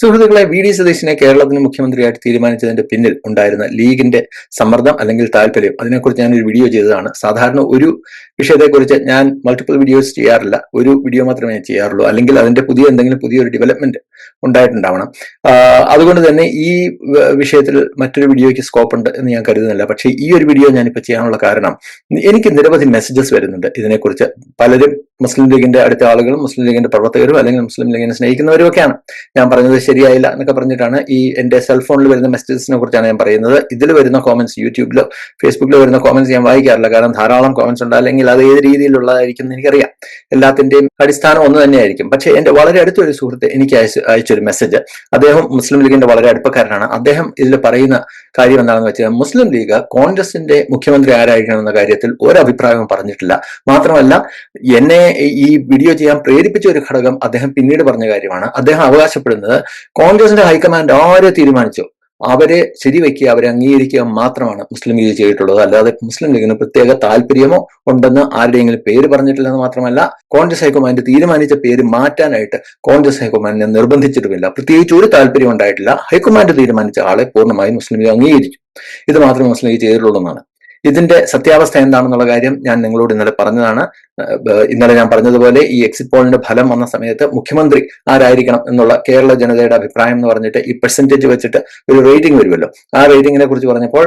സുഹൃത്തുക്കളെ, V D സതീശനെ കേരളത്തിന് മുഖ്യമന്ത്രിയായിട്ട് തീരുമാനിച്ചതിന്റെ പിന്നിൽ ഉണ്ടായിരുന്ന ലീഗിന്റെ സമ്മർദ്ദം അല്ലെങ്കിൽ താല്പര്യം, അതിനെക്കുറിച്ച് ഞാനൊരു വീഡിയോ ചെയ്തതാണ്. സാധാരണ ഒരു വിഷയത്തെക്കുറിച്ച് ഞാൻ മൾട്ടിപ്പിൾ വീഡിയോസ് ചെയ്യാറില്ല, ഒരു വീഡിയോ മാത്രമേ ഞാൻ ചെയ്യാറുള്ളൂ. അല്ലെങ്കിൽ അതിന്റെ പുതിയൊരു ഡെവലപ്മെന്റ് ഉണ്ടായിട്ടുണ്ടാവണം. അതുകൊണ്ട് തന്നെ ഈ വിഷയത്തിൽ മറ്റൊരു വീഡിയോയ്ക്ക് സ്കോപ്പ് ഉണ്ട് എന്ന് ഞാൻ കരുതുന്നില്ല. പക്ഷേ ഈ ഒരു വീഡിയോ ഞാനിപ്പോൾ ചെയ്യാനുള്ള കാരണം, എനിക്ക് നിരവധി മെസ്സേജസ് വരുന്നുണ്ട് ഇതിനെക്കുറിച്ച്. പലരും മുസ്ലിം ലീഗിന്റെ അടുത്ത ആളുകളും മുസ്ലിം ലീഗിന്റെ പ്രവർത്തകരും അല്ലെങ്കിൽ മുസ്ലിം ലീഗിനെ സ്നേഹിക്കുന്നവരും ഒക്കെയാണ്. ഞാൻ പറഞ്ഞത് ശരിയായില്ല എന്നൊക്കെ പറഞ്ഞിട്ടാണ് ഈ എന്റെ സെൽഫോണിൽ വരുന്ന മെസ്സേജസിനെ കുറിച്ചാണ് ഞാൻ പറയുന്നത്. ഇതിൽ വരുന്ന കോമന്റ്സ്, യൂട്യൂബിലോ ഫേസ്ബുക്കിലോ വരുന്ന കോമന്റ്സ് ഞാൻ വായിക്കാറില്ല. കാരണം ധാരാളം കോമന്റ്സ് ഉണ്ട്, അല്ലെങ്കിൽ അത് ഏത് രീതിയിലുള്ളതായിരിക്കും എന്ന് എനിക്കറിയാം. എല്ലാത്തിന്റെയും അടിസ്ഥാനം ഒന്ന് തന്നെയായിരിക്കും. പക്ഷേ എന്റെ വളരെ അടുത്തൊരു സുഹൃത്ത് എനിക്ക് അയച്ചൊരു മെസ്സേജ്, അദ്ദേഹം മുസ്ലിം ലീഗിന്റെ വളരെ അടുപ്പക്കാരനാണ്. അദ്ദേഹം ഇതിൽ പറയുന്ന കാര്യം എന്താണെന്ന് വെച്ചാൽ, മുസ്ലിം ലീഗ് കോൺഗ്രസിന്റെ മുഖ്യമന്ത്രി ആരായിരിക്കണം എന്ന കാര്യത്തിൽ ഒരഭിപ്രായവും പറഞ്ഞിട്ടില്ല. മാത്രമല്ല, എന്നെ ഈ വീഡിയോ ചെയ്യാൻ പ്രേരിപ്പിച്ച ഒരു ഘടകം അദ്ദേഹം പിന്നീട് പറഞ്ഞ കാര്യമാണ്. അദ്ദേഹം അവകാശപ്പെടുന്നത് കോൺഗ്രസിന്റെ ഹൈക്കമാൻഡ് ആരെ തീരുമാനിച്ചോ അവരെ ശരിവെക്കുക, അവരെ അംഗീകരിക്കുക മാത്രമാണ് മുസ്ലിം ലീഗ് ചെയ്തിട്ടുള്ളത്. അല്ലാതെ മുസ്ലിം ലീഗിന് പ്രത്യേക താല്പര്യമോ ഉണ്ടെന്ന് ആരുടെയെങ്കിലും പേര് പറഞ്ഞിട്ടില്ലെന്ന് മാത്രമല്ല, കോൺഗ്രസ് ഹൈക്കമാൻഡ് തീരുമാനിച്ച പേര് മാറ്റാനായിട്ട് കോൺഗ്രസ് ഹൈക്കമാൻഡിനെ നിർബന്ധിച്ചിട്ടുമില്ല. പ്രത്യേകിച്ച് ഒരു താല്പര്യം ഉണ്ടായിട്ടില്ല. ഹൈക്കമാൻഡ് തീരുമാനിച്ച ആളെ പൂർണ്ണമായും മുസ്ലിം ലീഗ് അംഗീകരിച്ചു. ഇത് മാത്രമേ മുസ്ലിം ലീഗ് ചെയ്തിട്ടുള്ളൂ എന്നാണ്. ഇതിന്റെ സത്യാവസ്ഥ എന്താണെന്നുള്ള കാര്യം ഞാൻ നിങ്ങളോട് ഇന്നലെ പറഞ്ഞതാണ്. ഇന്നലെ ഞാൻ പറഞ്ഞതുപോലെ ഈ എക്സിറ്റ് പോളിന്റെ ഫലം വന്ന സമയത്ത് മുഖ്യമന്ത്രി ആരായിരിക്കണം എന്നുള്ള കേരള ജനതയുടെ അഭിപ്രായം എന്ന് പറഞ്ഞിട്ട് ഈ പെർസെന്റേജ് വെച്ചിട്ട് ഒരു റേറ്റിംഗ് വരുമല്ലോ. ആ റേറ്റിംഗിനെ കുറിച്ച് പറഞ്ഞപ്പോൾ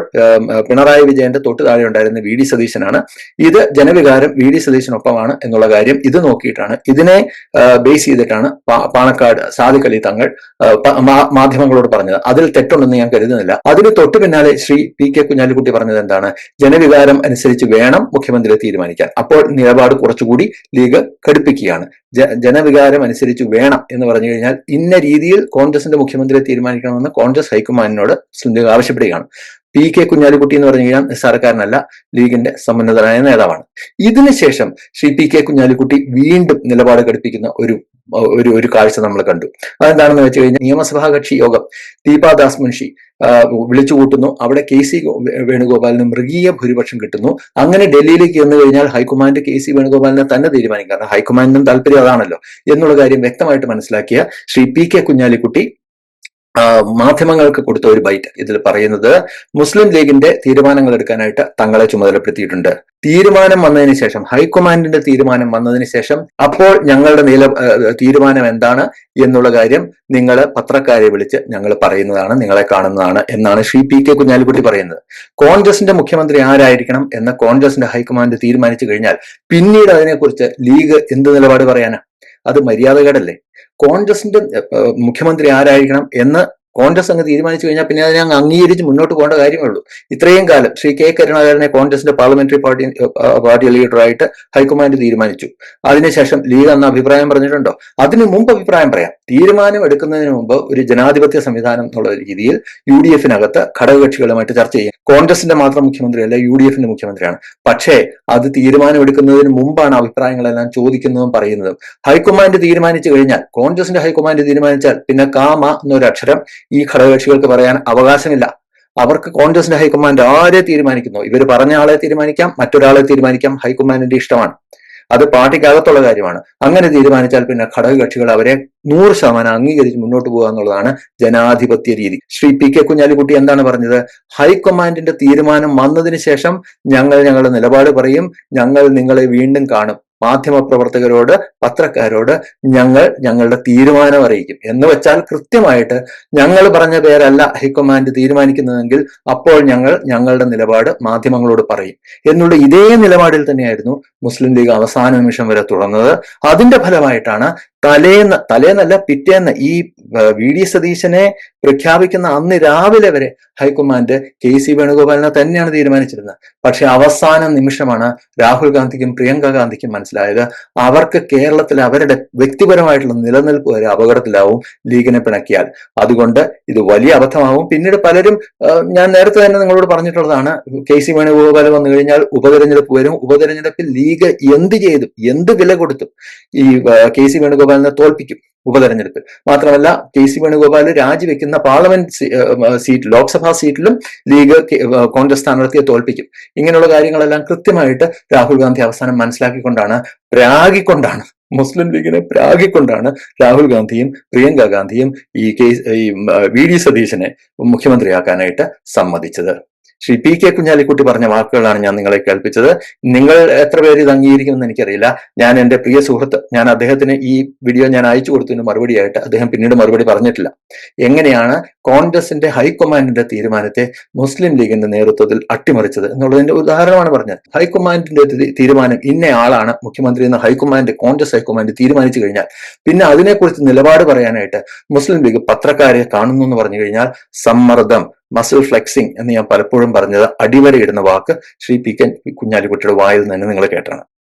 പിണറായി വിജയന്റെ തൊട്ട് താഴെ ഉണ്ടായിരുന്ന വി ഡി സതീശനാണ്. ഇത് ജനവികാരം വി ഡി സതീശനൊപ്പമാണ് എന്നുള്ള കാര്യം ഇത് നോക്കിയിട്ടാണ്, ഇതിനെ ബേസ് ചെയ്തിട്ടാണ് പാണക്കാട് സാദിഖ് അലി തങ്ങൾ മാധ്യമങ്ങളോട് പറഞ്ഞത്. അതിൽ തെറ്റുണ്ടെന്ന് ഞാൻ കരുതുന്നില്ല. അതിന് തൊട്ട് പിന്നാലെ ശ്രീ പി കെ കുഞ്ഞാലിക്കുട്ടി പറഞ്ഞത് എന്താണ്? ജനവികാരം അനുസരിച്ച് വേണം മുഖ്യമന്ത്രിയെ തീരുമാനിക്കാൻ. അപ്പോൾ നിലപാട് കുറച്ചുകൂടി ലീഗ് കടുപ്പിക്കുകയാണ്. ജനവികാരം അനുസരിച്ച് വേണം എന്ന് പറഞ്ഞു കഴിഞ്ഞാൽ ഇന്ന രീതിയിൽ കോൺഗ്രസിന്റെ മുഖ്യമന്ത്രിയെ തീരുമാനിക്കണമെന്ന് കോൺഗ്രസ് ഹൈക്കമാൻഡിനോട് മുസ്ലിം ലീഗ് ആവശ്യപ്പെടുകയാണ്. പി കെ കുഞ്ഞാലിക്കുട്ടി എന്ന് പറഞ്ഞു കഴിഞ്ഞാൽ നിസ്സാരക്കാരനല്ല, ലീഗിന്റെ സമുന്നതനായ നേതാവാണ്. ഇതിനുശേഷം ശ്രീ പി കെ കുഞ്ഞാലിക്കുട്ടി വീണ്ടും നിലപാട് ഘടിപ്പിക്കുന്ന ഒരു കാഴ്ച നമ്മൾ കണ്ടു. അതെന്താണെന്ന് വെച്ച് കഴിഞ്ഞാൽ, നിയമസഭാ കക്ഷി യോഗം ദീപാദാസ് മുൻഷി വിളിച്ചു കൂട്ടുന്നു. അവിടെ കെ സി വേണുഗോപാലിന് മൃഗീയ ഭൂരിപക്ഷം കിട്ടുന്നു. അങ്ങനെ ഡൽഹിയിലേക്ക് ചെന്നു കഴിഞ്ഞാൽ ഹൈക്കമാൻഡ് കെ സി വേണുഗോപാലിനെ തന്നെ തീരുമാനിക്കും. കാരണം ഹൈക്കമാൻഡിനും താല്പര്യം അതാണല്ലോ എന്നുള്ള കാര്യം വ്യക്തമായിട്ട് മനസ്സിലാക്കിയ ശ്രീ പി കെ കുഞ്ഞാലിക്കുട്ടി മാധ്യമങ്ങൾക്ക് കൊടുത്ത ഒരു ബൈറ്റ് ഇതിൽ പറയുന്നത്, മുസ്ലിം ലീഗിന്റെ തീരുമാനങ്ങൾ എടുക്കാനായിട്ട് തങ്ങളെ ചുമതലപ്പെടുത്തിയിട്ടുണ്ട്. തീരുമാനം വന്നതിന് ശേഷം, ഹൈക്കമാൻഡിന്റെ തീരുമാനം വന്നതിന് ശേഷം, അപ്പോൾ ഞങ്ങളുടെ തീരുമാനം എന്താണ് എന്നുള്ള കാര്യം നിങ്ങൾ പത്രക്കാരെ വിളിച്ച് ഞങ്ങൾ പറയുന്നതാണ്, നിങ്ങളെ കാണുന്നതാണ് എന്നാണ് ശ്രീ പി കെ കുഞ്ഞാലിക്കുട്ടി പറയുന്നത്. കോൺഗ്രസിന്റെ മുഖ്യമന്ത്രി ആരായിരിക്കണം എന്ന് കോൺഗ്രസിന്റെ ഹൈക്കമാൻഡ് തീരുമാനിച്ചു കഴിഞ്ഞാൽ പിന്നീട് അതിനെക്കുറിച്ച് ലീഗ് എന്ത് നിലപാട് പറയാനാ? അത് മര്യാദകേടല്ലേ? കോൺഗ്രസിന്റെ മുഖ്യമന്ത്രി ആരായിരിക്കണം എന്ന് കോൺഗ്രസ് അങ്ങ് തീരുമാനിച്ചു കഴിഞ്ഞാൽ പിന്നെ അതിനെ അങ്ങ് അംഗീകരിച്ച് മുന്നോട്ട് പോകേണ്ട കാര്യമുള്ളൂ. ഇത്രയും കാലം ശ്രീ കെ കരുണാകരനെ കോൺഗ്രസിന്റെ പാർലമെന്ററി പാർട്ടി ലീഡറായിട്ട് ഹൈക്കമാൻഡ് തീരുമാനിച്ചു. അതിനുശേഷം ലീഗ് അന്ന് അഭിപ്രായം പറഞ്ഞിട്ടുണ്ടോ? അതിനു മുമ്പ് അഭിപ്രായം പറയാം. തീരുമാനം എടുക്കുന്നതിന് മുമ്പ് ഒരു ജനാധിപത്യ സംവിധാനം എന്നുള്ള രീതിയിൽ UDF-നകത്ത് ഘടകകക്ഷികളുമായിട്ട് ചർച്ച ചെയ്യും. കോൺഗ്രസിന്റെ മാത്രം മുഖ്യമന്ത്രിയല്ല, UDF-ന്റെ മുഖ്യമന്ത്രിയാണ്. പക്ഷേ അത് തീരുമാനം എടുക്കുന്നതിന് മുമ്പാണ് അഭിപ്രായങ്ങളെല്ലാം ചോദിക്കുന്നതും പറയുന്നതും. ഹൈക്കമാൻഡ് തീരുമാനിച്ചു കഴിഞ്ഞാൽ, കോൺഗ്രസിന്റെ ഹൈക്കമാൻഡ് തീരുമാനിച്ചാൽ പിന്നെ കാമ എന്നൊരക്ഷരം ഈ ഘടകകക്ഷികൾക്ക് പറയാൻ അവകാശമില്ല. അവർക്ക് കോൺഗ്രസിന്റെ ഹൈക്കമാൻഡ് ആരെ തീരുമാനിക്കുന്നു, ഇവർ പറഞ്ഞ ആളെ തീരുമാനിക്കാം, മറ്റൊരാളെ തീരുമാനിക്കാം, ഹൈക്കമാൻഡിന്റെ ഇഷ്ടമാണ്. അത് പാർട്ടിക്കകത്തുള്ള കാര്യമാണ്. അങ്ങനെ തീരുമാനിച്ചാൽ പിന്നെ ഘടകകക്ഷികൾ അവരെ 100% അംഗീകരിച്ച് മുന്നോട്ട് പോകുക എന്നുള്ളതാണ് ജനാധിപത്യ രീതി. ശ്രീ പി കെ കുഞ്ഞാലിക്കുട്ടി എന്താണ് പറഞ്ഞത്? ഹൈക്കമാൻഡിന്റെ തീരുമാനം വന്നതിന് ശേഷം ഞങ്ങളുടെ നിലപാട് പറയും, ഞങ്ങൾ നിങ്ങളെ വീണ്ടും കാണും, മാധ്യമപ്രവർത്തകരോട്, പത്രക്കാരോട് ഞങ്ങളുടെ തീരുമാനം അറിയിക്കും എന്ന് വെച്ചാൽ കൃത്യമായിട്ട് ഞങ്ങൾ പറഞ്ഞ പേരല്ല ഹൈക്കമാൻഡ് തീരുമാനിക്കുന്നതെങ്കിൽ അപ്പോൾ ഞങ്ങളുടെ നിലപാട് മാധ്യമങ്ങളോട് പറയും എന്നുള്ള ഇതേ നിലപാടിൽ മുസ്ലിം ലീഗ് അവസാന നിമിഷം വരെ തുടർന്നത്. അതിന്റെ ഫലമായിട്ടാണ് തലേന്നല്ല പിറ്റേന്ന് ഈ വി ഡി സതീശനെ പ്രഖ്യാപിക്കുന്ന അന്ന് രാവിലെ വരെ ഹൈക്കമാൻഡ് കെ സി വേണുഗോപാലിനെ തന്നെയാണ് തീരുമാനിച്ചിരുന്നത്. പക്ഷെ അവസാന നിമിഷമാണ് രാഹുൽ ഗാന്ധിക്കും പ്രിയങ്ക ഗാന്ധിക്കും മനസ്സിലായത് അവർക്ക് കേരളത്തിൽ അവരുടെ വ്യക്തിപരമായിട്ടുള്ള നിലനിൽപ്പ് വരെ അപകടത്തിലാവും ലീഗിനെ പിണക്കിയാൽ. അതുകൊണ്ട് ഇത് വലിയ അബദ്ധമാവും. പിന്നീട് പലരും, ഞാൻ നേരത്തെ തന്നെ നിങ്ങളോട് പറഞ്ഞിട്ടുള്ളതാണ്, കെ സി വേണുഗോപാൽ വന്നു കഴിഞ്ഞാൽ ഉപതെരഞ്ഞെടുപ്പ് വരും, ഉപതെരഞ്ഞെടുപ്പിൽ ലീഗ് എന്ത് ചെയ്തു, എന്ത് വില കൊടുത്തു ഈ കെ സി വേണുഗോപാലിനെ തോൽപ്പിക്കും ഉപതെരഞ്ഞെടുപ്പിൽ. മാത്രമല്ല, കെ സി വേണുഗോപാൽ രാജിവെക്കുന്ന പാർലമെന്റ് സീറ്റ്, ലോക്സഭാ സീറ്റിലും ലീഗ് കോൺഗ്രസ് സ്ഥാനാർത്ഥിയെ തോൽപ്പിക്കും. ഇങ്ങനെയുള്ള കാര്യങ്ങളെല്ലാം കൃത്യമായിട്ട് രാഹുൽ ഗാന്ധി അവസാനം മനസ്സിലാക്കിക്കൊണ്ടാണ്, പ്രാഗിക്കൊണ്ടാണ് മുസ്ലിം ലീഗിനെ പ്രാഗിക്കൊണ്ടാണ് രാഹുൽ ഗാന്ധിയും പ്രിയങ്ക ഗാന്ധിയും ഈ വി.ഡി. സതീശനെ മുഖ്യമന്ത്രിയാക്കാനായിട്ട് സമ്മതിച്ചത്. ശ്രീ പി.കെ. കുഞ്ഞാലിക്കുട്ടി പറഞ്ഞ വാക്കുകളാണ് ഞാൻ നിങ്ങളെ കേൾപ്പിച്ചത്. നിങ്ങൾ എത്ര പേര് ഇത് അംഗീകരിക്കുമെന്ന് എനിക്കറിയില്ല. ഞാൻ എന്റെ പ്രിയ സുഹൃത്ത്, ഞാൻ അദ്ദേഹത്തിന് ഈ വീഡിയോ ഞാൻ അയച്ചു കൊടുത്തതിന് മറുപടിയായിട്ട് അദ്ദേഹം പിന്നീട് മറുപടി പറഞ്ഞിട്ടില്ല. എങ്ങനെയാണ് കോൺഗ്രസിന്റെ ഹൈക്കമാൻഡിന്റെ തീരുമാനത്തെ മുസ്ലിം ലീഗിന്റെ നേതൃത്വത്തിൽ അട്ടിമറിച്ചത് എന്നുള്ളതിന്റെ ഉദാഹരണമാണ് പറഞ്ഞത്. ഹൈക്കമാൻഡിന്റെ തീരുമാനം ഇന്ന ആളാണ് മുഖ്യമന്ത്രി എന്ന് കോൺഗ്രസ് ഹൈക്കമാൻഡ് തീരുമാനിച്ചു കഴിഞ്ഞാൽ പിന്നെ അതിനെക്കുറിച്ച് നിലപാട് പറയാനായിട്ട് മുസ്ലിം ലീഗ് പത്രക്കാരെ കാണുന്നു എന്ന് പറഞ്ഞു കഴിഞ്ഞാൽ സമ്മർദ്ദം, മസിൽ ഫ്ലെക്സിംഗ് എന്ന് ഞാൻ പലപ്പോഴും പറഞ്ഞത് അടിവരയിടുന്ന വാക്ക് ശ്രീ പി.കെ. കുഞ്ഞാലിക്കുട്ടിയുടെ വായിൽ നിന്ന് നിങ്ങൾ കേട്ടാണ്.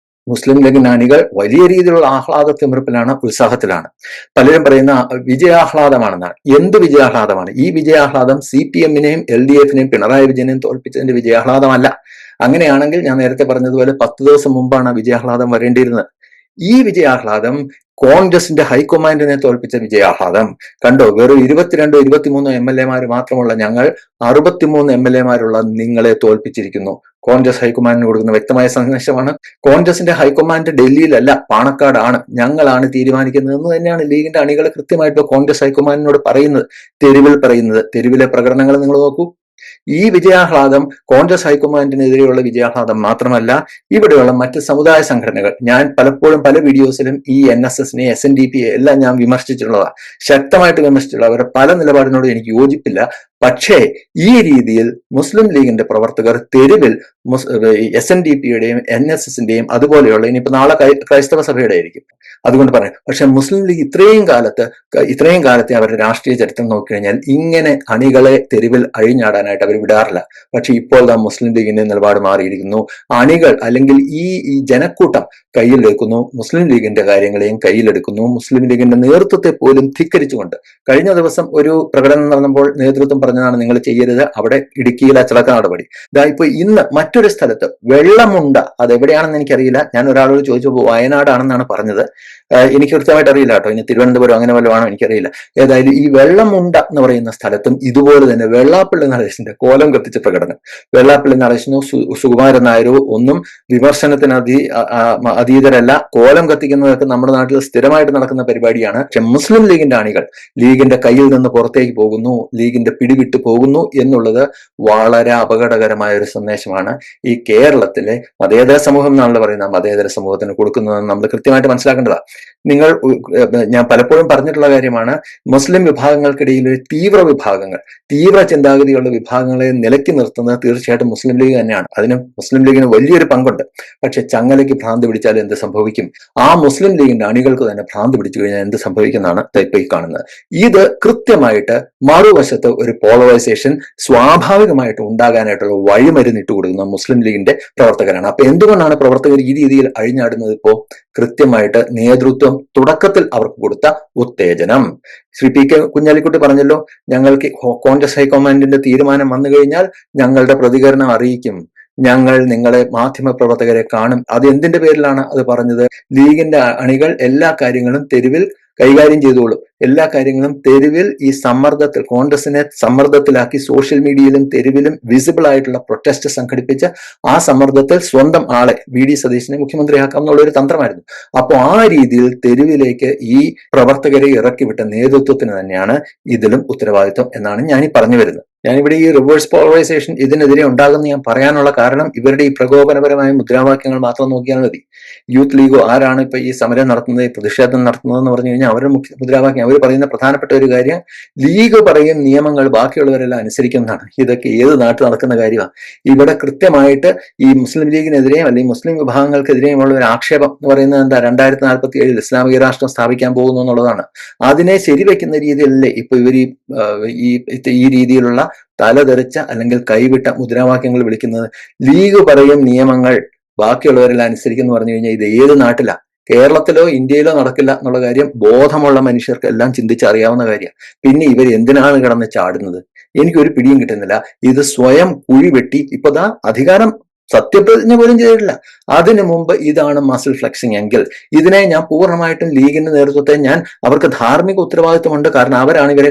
മുസ്ലിം ലീഗ് അണികൾ വലിയ രീതിയിലുള്ള തിമിർപ്പിലാണ്, ഉത്സാഹത്തിലാണ്. പലരും പറയുന്ന വിജയാഹ്ലാദമാണെന്നാണ്. എന്ത് വിജയാഹ്ലാദമാണ്? ഈ വിജയാഹ്ലാദം CPM-നെയും LDF-നെയും പിണറായി വിജയനെയും തോൽപ്പിച്ചതിന്റെ വിജയാഹ്ലാദമല്ല. അങ്ങനെയാണെങ്കിൽ ഞാൻ നേരത്തെ പറഞ്ഞതുപോലെ 10 ദിവസം മുമ്പാണ് വിജയാഹ്ലാദം വരേണ്ടിയിരുന്നത്. ഈ വിജയാഹ്ലാദം കോൺഗ്രസിന്റെ ഹൈക്കമാൻഡിനെ തോൽപ്പിച്ച വിജയാഹ്ലാദം കണ്ടോ. വെറും 22-23 MLA-മാർ മാത്രമുള്ള ഞങ്ങൾ 63 MLA-മാരുള്ള നിങ്ങളെ തോൽപ്പിച്ചിരിക്കുന്നു. കോൺഗ്രസ് ഹൈക്കമാൻഡിന് കൊടുക്കുന്ന വ്യക്തമായ സന്ദേശമാണ്. കോൺഗ്രസിന്റെ ഹൈക്കമാൻഡ് ഡൽഹിയിലല്ല, പാണക്കാടാണ്. ഞങ്ങളാണ് തീരുമാനിക്കുന്നത് എന്ന് തന്നെയാണ് ലീഗിന്റെ അണികൾ കൃത്യമായിട്ട് കോൺഗ്രസ് ഹൈക്കമാൻഡിനോട് പറയുന്നത്, തെരുവിലെ പ്രകടനങ്ങൾ നിങ്ങൾ നോക്കൂ. ഈ വിജയാഹ്ലാദം കോൺഗ്രസ് ഹൈക്കമാൻഡിനെതിരെയുള്ള വിജയാഹ്ലാദം മാത്രമല്ല, ഇവിടെയുള്ള മറ്റ് സമുദായ സംഘടനകൾ, ഞാൻ പലപ്പോഴും പല വീഡിയോസിലും ഈ NSS-നെ SNDP-യെ എല്ലാം ഞാൻ വിമർശിച്ചിട്ടുള്ളതാണ്, ശക്തമായിട്ട് വിമർശിച്ചിട്ടുള്ള അവരുടെ പല നിലപാടിനോടും എനിക്ക് യോജിപ്പില്ല. പക്ഷേ ഈ രീതിയിൽ മുസ്ലിം ലീഗിന്റെ പ്രവർത്തകർ തെരുവിൽ SNDP-യുടെയും NSS-ന്റെയും അതുപോലെയുള്ള, ഇനിയിപ്പോ നാളെ ക്രൈസ്തവ സഭയുടെ ആയിരിക്കും, അതുകൊണ്ട് പറയാം. പക്ഷെ മുസ്ലിം ലീഗ് ഇത്രയും കാലത്തെ അവരുടെ രാഷ്ട്രീയ ചരിത്രം നോക്കിക്കഴിഞ്ഞാൽ ഇങ്ങനെ അണികളെ തെരുവിൽ അഴിഞ്ഞാടാനായിട്ട് അവർ വിടാറില്ല. പക്ഷെ ഇപ്പോൾ മുസ്ലിം ലീഗിന്റെ നിലപാട് മാറിയിരിക്കുന്നു. അണികൾ അല്ലെങ്കിൽ ഈ ജനക്കൂട്ടം കയ്യിലെടുക്കുന്നു, മുസ്ലിം ലീഗിന്റെ കാര്യങ്ങളെയും കയ്യിലെടുക്കുന്നു, മുസ്ലിം ലീഗിന്റെ നേതൃത്വത്തെ പോലും ധിക്കരിച്ചുകൊണ്ട്. കഴിഞ്ഞ ദിവസം ഒരു പ്രകടനം നടന്നപ്പോൾ നേതൃത്വം പറഞ്ഞതാണ്, നിങ്ങൾ ചെയ്യരുത്, അവിടെ ഇടുക്കിയിൽ അച്ചടക്ക നടപടി. ഇപ്പൊ ഇന്ന് മറ്റൊരു സ്ഥലത്ത് വെള്ളമുണ്ട, അതെവിടെയാണെന്ന് എനിക്കറിയില്ല. ഞാൻ ഒരാളോട് ചോദിച്ചപ്പോൾ വയനാടാണെന്നാണ് പറഞ്ഞത്. എനിക്ക് കൃത്യമായിട്ട് അറിയില്ല കേട്ടോ, ഇനി തിരുവനന്തപുരം അങ്ങനെ വല്ലതും എനിക്കറിയില്ല. ഏതായാലും ഈ വെള്ളമുണ്ട എന്ന് പറയുന്ന സ്ഥലത്തും ഇതുപോലെ തന്നെ വെള്ളാപ്പള്ളി നടേശന്റെ കോലം കത്തിച്ച പ്രകടനം. വെള്ളാപ്പള്ളി നടേശനോ സുകുമാരൻ നായരോ ഒന്നും വിമർശനത്തിന് അതീതരല്ല. കോലം കത്തിക്കുന്നതൊക്കെ നമ്മുടെ നാട്ടിൽ സ്ഥിരമായിട്ട് നടക്കുന്ന പരിപാടിയാണ്. പക്ഷെ മുസ്ലിം ലീഗിന്റെ അണികൾ ലീഗിന്റെ കയ്യിൽ നിന്ന് പുറത്തേക്ക് പോകുന്നു, ലീഗിന്റെ പിടിവിട്ട് പോകുന്നു എന്നുള്ളത് വളരെ അപകടകരമായ ഒരു സന്ദേശമാണ്. ഈ കേരളത്തിലെ മതേതര സമൂഹം എന്നാണല്ലോ പറയുന്നത്, മതേതര സമൂഹത്തിന് കൊടുക്കുന്നതെന്ന് നമ്മൾ കൃത്യമായിട്ട് മനസ്സിലാക്കേണ്ടതാണ്. ഞാൻ പലപ്പോഴും പറഞ്ഞിട്ടുള്ള കാര്യമാണ്, മുസ്ലിം വിഭാഗങ്ങൾക്കിടയിൽ ഒരു തീവ്ര ചിന്താഗതിയുള്ള വിഭാഗങ്ങളെ നിലയ്ക്ക് നിർത്തുന്നത് തീർച്ചയായിട്ടും മുസ്ലിം ലീഗ് തന്നെയാണ്. അതിന് മുസ്ലിം ലീഗിന് വലിയൊരു പങ്കുണ്ട്. പക്ഷെ ചങ്ങലയ്ക്ക് ഭ്രാന്ത് പിടിച്ചാൽ എന്ത് സംഭവിക്കും? ആ മുസ്ലിം ലീഗിന്റെ അണികൾക്ക് തന്നെ ഭ്രാന്ത് പിടിച്ചു കഴിഞ്ഞാൽ എന്ത് സംഭവിക്കുന്നതാണ് ഇപ്പൊ ഈ കാണുന്നത്. ഇത് കൃത്യമായിട്ട് മറുവശത്ത് ഒരു പോളറൈസേഷൻ സ്വാഭാവികമായിട്ട് ഉണ്ടാകാനായിട്ടുള്ള വഴിമരുന്നിട്ട് കൊടുക്കുന്ന മുസ്ലിം ലീഗിന്റെ പ്രവർത്തകരാണ്. അപ്പൊ എന്തുകൊണ്ടാണ് പ്രവർത്തകർ ഈ രീതിയിൽ അഴിഞ്ഞാടുന്നത്? ഇപ്പോ കൃത്യമായിട്ട് നേതൃത്വം തുടക്കത്തിൽ അവർക്ക് കൊടുത്ത ഉത്തേജനം. ശ്രീ പി.കെ. കുഞ്ഞാലിക്കുട്ടി പറഞ്ഞല്ലോ, ഞങ്ങൾക്ക് കോൺഗ്രസ് ഹൈക്കമാൻഡിന്റെ തീരുമാനം വന്നു കഴിഞ്ഞാൽ ഞങ്ങളുടെ പ്രതികരണം അറിയിക്കും, ഞങ്ങൾ നിങ്ങളെ മാധ്യമ പ്രവർത്തകരെ കാണും. അത് എന്തിന്റെ പേരിലാണ് അത് പറഞ്ഞത്? ലീഗിന്റെ അണികൾ എല്ലാ കാര്യങ്ങളും തെരുവിൽ കൈകാര്യം ചെയ്തോളും. എല്ലാ കാര്യങ്ങളും തെരുവിൽ ഈ സമ്മർദ്ദത്തിൽ, കോൺഗ്രസിനെ സമ്മർദ്ദത്തിലാക്കി സോഷ്യൽ മീഡിയയിലും തെരുവിലും വിസിബിൾ ആയിട്ടുള്ള പ്രൊട്ടസ്റ്റ് സംഘടിപ്പിച്ച് ആ സമ്മർദ്ദത്തിൽ സ്വന്തം ആളെ വി.ഡി. സതീശനെ മുഖ്യമന്ത്രിയാക്കാം എന്നുള്ള ഒരു തന്ത്രമായിരുന്നു. അപ്പോൾ ആ രീതിയിൽ തെരുവിലേക്ക് ഈ പ്രവർത്തകരെ ഇറക്കിവിട്ട നേതൃത്വത്തിന് തന്നെയാണ് ഇതിലും ഉത്തരവാദിത്വം എന്നാണ് ഞാൻ ഈ പറഞ്ഞു വരുന്നത്. ഞാനിവിടെ ഈ റിവേഴ്സ് പോളറൈസേഷൻ ഇതിനെതിരെ ഉണ്ടാകുന്ന ഞാൻ പറയാനുള്ള കാരണം, ഇവരുടെ ഈ പ്രകോപനപരമായ മുദ്രാവാക്യങ്ങൾ മാത്രം നോക്കിയാൽ മതി. യൂത്ത് ലീഗോ ആരാണ് ഇപ്പൊ ഈ സമരം നടത്തുന്നത്, ഈ പ്രതിഷേധം നടത്തുന്നതെന്ന് പറഞ്ഞു കഴിഞ്ഞാൽ അവരുടെ മുദ്രാവാക്യം, അവർ പറയുന്ന പ്രധാനപ്പെട്ട ഒരു കാര്യം, ലീഗ് പറയും നിയമങ്ങൾ ബാക്കിയുള്ളവരെല്ലാം അനുസരിക്കുന്നതാണ്. ഇതൊക്കെ ഏത് നാട്ടിൽ നടക്കുന്ന കാര്യമാണ്? ഇവിടെ കൃത്യമായിട്ട് ഈ മുസ്ലിം ലീഗിനെതിരെയും അല്ലെങ്കിൽ മുസ്ലിം വിഭാഗങ്ങൾക്കെതിരെയുമുള്ള ഒരു ആക്ഷേപം എന്ന് പറയുന്നത് എന്താ? 2047 ഇസ്ലാമിക രാഷ്ട്രം സ്ഥാപിക്കാൻ പോകുന്നു എന്നുള്ളതാണ്. അതിനെ ശരിവെക്കുന്ന രീതിയിലല്ലേ ഇപ്പൊ ഇവർ ഈ രീതിയിലുള്ള തലതെറിച്ച അല്ലെങ്കിൽ കൈവിട്ട മുദ്രാവാക്യങ്ങൾ വിളിക്കുന്നത്? ലീഗ് പറയും നിയമങ്ങൾ ബാക്കിയുള്ളവരെല്ലാം അനുസരിക്കുന്നു പറഞ്ഞു കഴിഞ്ഞാൽ ഇത് ഏത് നാട്ടിലാ? കേരളത്തിലോ ഇന്ത്യയിലോ നടക്കില്ല എന്നുള്ള കാര്യം ബോധമുള്ള മനുഷ്യർക്ക് എല്ലാം ചിന്തിച്ചറിയാവുന്ന കാര്യമാണ്. പിന്നെ ഇവർ എന്തിനാണ് കിടന്ന് ചാടുന്നത്? എനിക്കൊരു പിടിയും കിട്ടുന്നില്ല. ഇത് സ്വയം കുഴി വെട്ടി ഇപ്പൊ അധികാരം സത്യപ്രതിജ്ഞ പോലും ചെയ്തിട്ടില്ല. അതിനു മുമ്പ് ഇതാണ് മസിൽ ഫ്ലെക്സിംഗ് എങ്കിൽ ഇതിനെ ഞാൻ പൂർണ്ണമായിട്ടും ലീഗിന്റെ നേതൃത്വത്തെ അവർക്ക് ധാർമ്മിക ഉത്തരവാദിത്വമുണ്ട്, കാരണം അവരാണ് ഇവരെ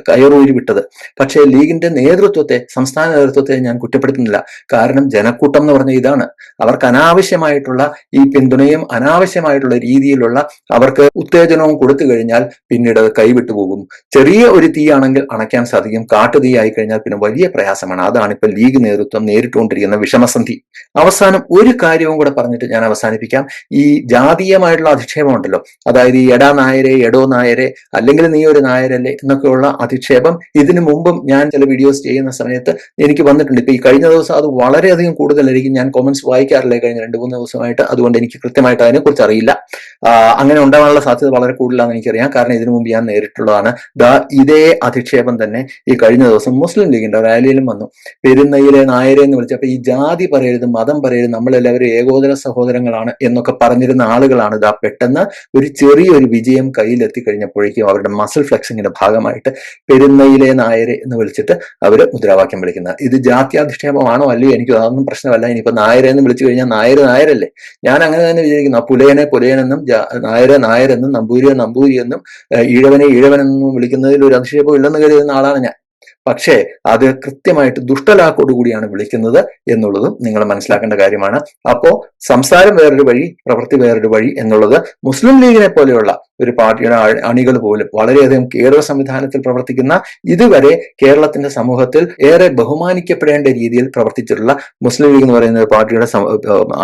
കയറൂരി വിട്ടത്. പക്ഷേ ലീഗിന്റെ നേതൃത്വത്തെ, സംസ്ഥാന നേതൃത്വത്തെ ഞാൻ കുറ്റപ്പെടുത്തുന്നില്ല. കാരണം ജനക്കൂട്ടം എന്ന് പറഞ്ഞ ഇതാണ്. അവർക്ക് അനാവശ്യമായിട്ടുള്ള ഈ പിന്തുണയും അനാവശ്യമായിട്ടുള്ള രീതിയിലുള്ള അവർക്ക് ഉത്തേജനവും കൊടുത്തു കഴിഞ്ഞാൽ പിന്നീട് അത് കൈവിട്ടു പോകും. ചെറിയ ഒരു തീയാണെങ്കിൽ അണയ്ക്കാൻ സാധിക്കും, കാട്ടുതീ ആയി കഴിഞ്ഞാൽ പിന്നെ വലിയ പ്രയാസമാണ്. അതാണ് ഇപ്പൊ ലീഗ് നേതൃത്വം നേരിട്ടുകൊണ്ടിരിക്കുന്ന വിഷമസന്ധി. അവസാനം ഒരു കാര്യവും കൂടെ പറഞ്ഞിട്ട് ഞാൻ അവസാനിപ്പിക്കാം. ഈ ജാതീയമായിട്ടുള്ള അധിക്ഷേപം ഉണ്ടല്ലോ, അതായത് ഈ എടാ നായരെ, എടോ നായരെ, അല്ലെങ്കിൽ നീ ഒരു നായരല്ലേ എന്നൊക്കെയുള്ള അധിക്ഷേപം ഇതിനു മുമ്പും ഞാൻ ചില വീഡിയോസ് ചെയ്യുന്ന സമയത്ത് എനിക്ക് വന്നിട്ടുണ്ട്. ഇപ്പൊ ഈ കഴിഞ്ഞ ദിവസം അത് വളരെയധികം കൂടുതലായിരിക്കും. ഞാൻ കോമന്റ്സ് വായിക്കാറില്ല കഴിഞ്ഞ 2-3 ദിവസമായിട്ട്, അതുകൊണ്ട് എനിക്ക് കൃത്യമായിട്ട് അതിനെക്കുറിച്ച് അറിയില്ല. അങ്ങനെ ഉണ്ടാകാനുള്ള സാധ്യത വളരെ കൂടുതലാണെന്ന് എനിക്കറിയാം, കാരണം ഇതിനു മുമ്പ് ഞാൻ നേരിട്ടുള്ളതാണ്. ഇതേ അധിക്ഷേപം തന്നെ ഈ കഴിഞ്ഞ ദിവസം മുസ്ലിം ലീഗിന്റെ റാലിയിലും വന്നു. പെരുന്നയിലെ നായരെ എന്ന് വിളിച്ചു. അപ്പൊ ഈ ജാതി പറയരുത്, മതം പറയരുത്, നമ്മളെല്ലാവരും ഏകോദര സഹോദരങ്ങളാണ് എന്നൊക്കെ പറഞ്ഞിരുന്ന ആളുകളാണ് പെട്ടെന്ന് ഒരു ചെറിയൊരു വിജയം കയ്യിലെത്തി കഴിഞ്ഞപ്പോഴേക്കും അവരുടെ മസിൽ ഫ്ലെക്സിങ്ങിന്റെ ഭാഗമായിട്ട് പെരുന്നയിലെ നായരെ എന്ന് വിളിച്ചിട്ട് അവര് മുദ്രാവാക്യം വിളിക്കുന്നത്. ഇത് ജാത്യാധിക്ഷേപമാണോ അല്ലയോ എനിക്ക് അതൊന്നും പ്രശ്നമല്ല. ഇനിയിപ്പോ നായരെ എന്ന് വിളിച്ചു കഴിഞ്ഞാൽ നായരല്ലേ. ഞാൻ അങ്ങനെ തന്നെ വിചാരിക്കുന്നു. പുലയനെ പുലയനെന്നും, നായരെ നായരെന്നും, നമ്പൂരിയെ നമ്പൂരി എന്നും, ഈഴവനെ ഈഴവനെന്നും വിളിക്കുന്നതിൽ ഒരു അധിക്ഷേപം ഇല്ലെന്ന് കരുതുന്ന ആളാണ് ഞാൻ. പക്ഷേ അത് കൃത്യമായിട്ട് ദുഷ്ടലാക്കോടുകൂടിയാണ് വിളിക്കുന്നത് എന്നുള്ളതും നിങ്ങൾ മനസ്സിലാക്കേണ്ട കാര്യമാണ്. അപ്പോ സംസാരം വേറൊരു വഴി, പ്രവൃത്തി വേറൊരു വഴി എന്നുള്ളത് മുസ്ലിം ലീഗിനെ പോലെയുള്ള ഒരു പാർട്ടിയുടെ അണികൾ പോലും വളരെയധികം കേരള സംവിധാനത്തിൽ പ്രവർത്തിക്കുന്ന, ഇതുവരെ കേരളത്തിന്റെ സമൂഹത്തിൽ ഏറെ ബഹുമാനിക്കപ്പെടേണ്ട രീതിയിൽ പ്രവർത്തിച്ചിട്ടുള്ള മുസ്ലിം ലീഗ് എന്ന് പറയുന്ന പാർട്ടിയുടെ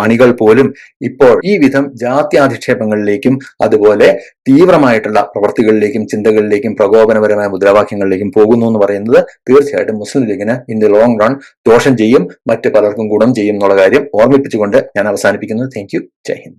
അണികൾ പോലും ഇപ്പോൾ ഈ വിധം ജാത്യാധിക്ഷേപങ്ങളിലേക്കും അതുപോലെ തീവ്രമായിട്ടുള്ള പ്രവർത്തികളിലേക്കും ചിന്തകളിലേക്കും പ്രകോപനപരമായ മുദ്രാവാക്യങ്ങളിലേക്കും പോകുന്നു എന്ന് പറയുന്നത് തീർച്ചയായിട്ടും മുസ്ലിം ലീഗിന് ഇൻ ദി ലോങ് റൺ ദോഷം ചെയ്യും, മറ്റ് പലർക്കും ഗുണം ചെയ്യും എന്നുള്ള കാര്യം ഓർമ്മിപ്പിച്ചുകൊണ്ട് ഞാൻ അവസാനിപ്പിക്കുന്നു. Thank you. ജയ് ഹിന്ദ്.